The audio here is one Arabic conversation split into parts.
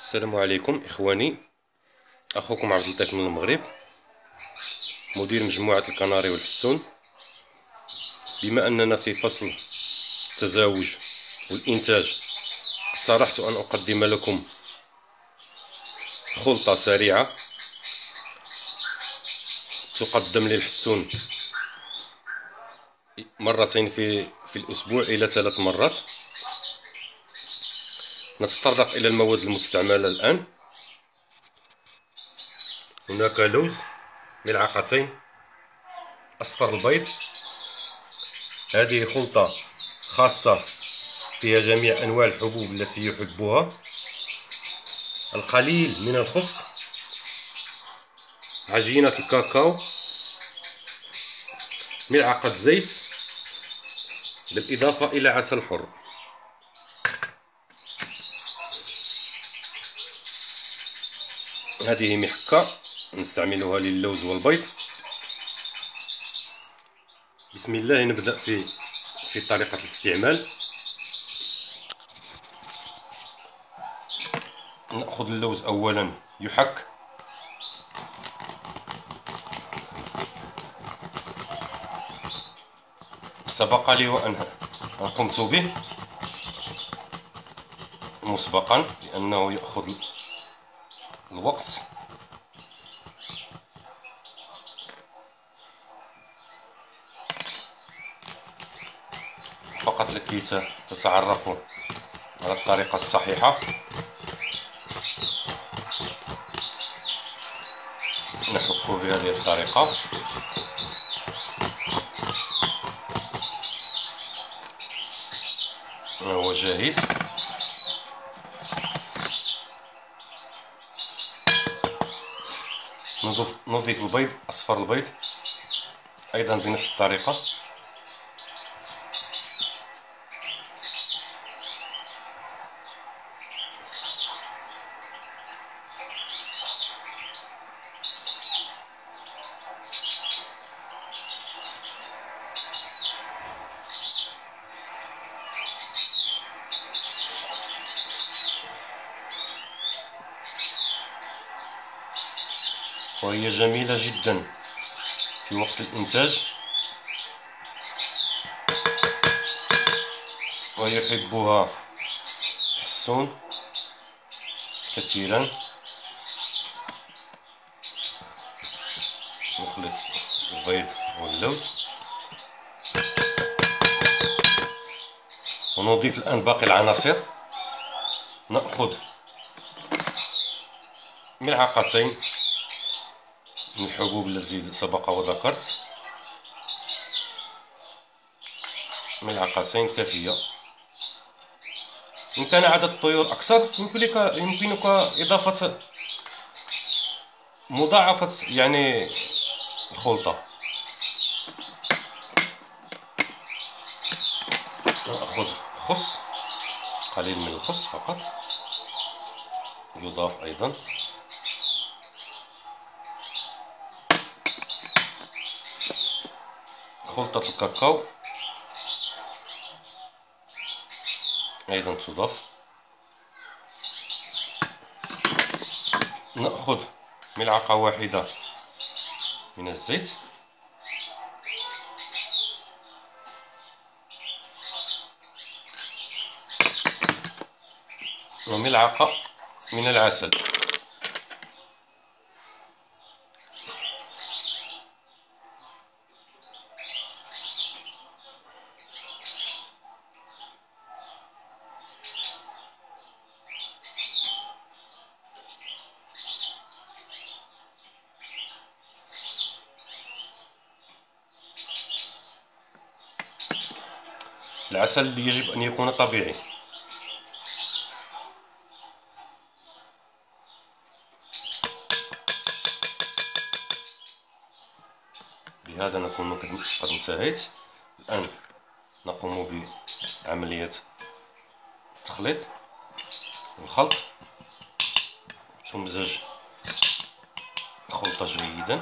السلام عليكم إخواني، أخوكم عبد اللطيف من المغرب، مدير مجموعة الكناري والحسون. بما أننا في فصل التزاوج والإنتاج، اقترحت أن أقدم لكم خلطة سريعة تقدم للحسون مرتين في الأسبوع إلى 3 مرات. نتطرق إلى المواد المستعملة الآن. هناك لوز ملعقتين، أصفر البيض. هذه خلطة خاصة فيها جميع أنواع الحبوب التي يحبها، القليل من الخس، عجينة الكاكاو، ملعقة زيت، بالإضافة إلى عسل حر. هذه محكة نستعملها للوز والبيض. بسم الله، نبدأ في طريقة الاستعمال. نأخذ اللوز أولا يحك، سبق لي وأن قمت به مسبقا لأنه يأخذ الوقت. فقط لكي تتعرفوا على الطريقة الصحيحة. نحك بهذه الطريقة. هو جاهز. نضيف البيض، أصفر البيض، أيضا بنفس الطريقة. وهي جميلة جدا في وقت الإنتاج، ويحبها الحسون كثيرا. نخلط البيض واللوز ونضيف الآن باقي العناصر. نأخذ ملعقتين من الحبوب التي سبق وذكرت، ملعقتين كافية. إن كان عدد الطيور أكثر يمكنك إضافة مضاعفة الخلطة. نأخذ خس، قليل من الخس فقط يضاف أيضا. خلطة الكاكاو أيضا تضاف. نأخذ ملعقة واحدة من الزيت، وملعقة من العسل. العسل اللي يجب أن يكون طبيعي. بهذا نكون قد انتهيت. الآن نقوم بعملية التخليط والخلط، تمزج الخلطة جيدا.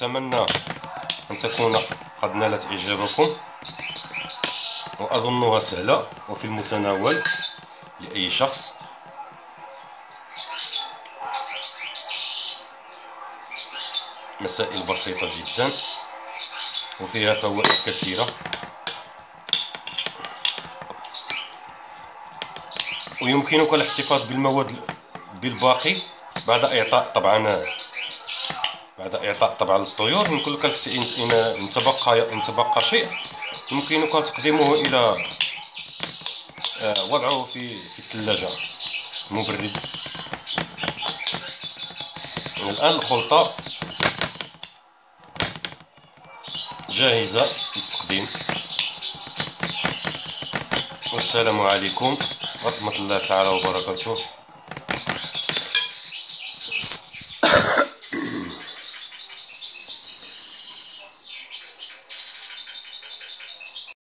أتمنى أن تكون قد نالت إعجابكم، وأظنها سهلة وفي المتناول لأي شخص. مسائل بسيطة جدا وفيها فوائد كثيرة، ويمكنك الاحتفاظ بالمواد بالباقي بعد إعطاء طبعا للطيور. يمكن لك إن تبقى شيء يمكنك تقديمه إلى وضعه في الثلاجة مبرد. الآن الخلطة جاهزة للتقديم. والسلام عليكم ورحمة الله تعالى وبركاته.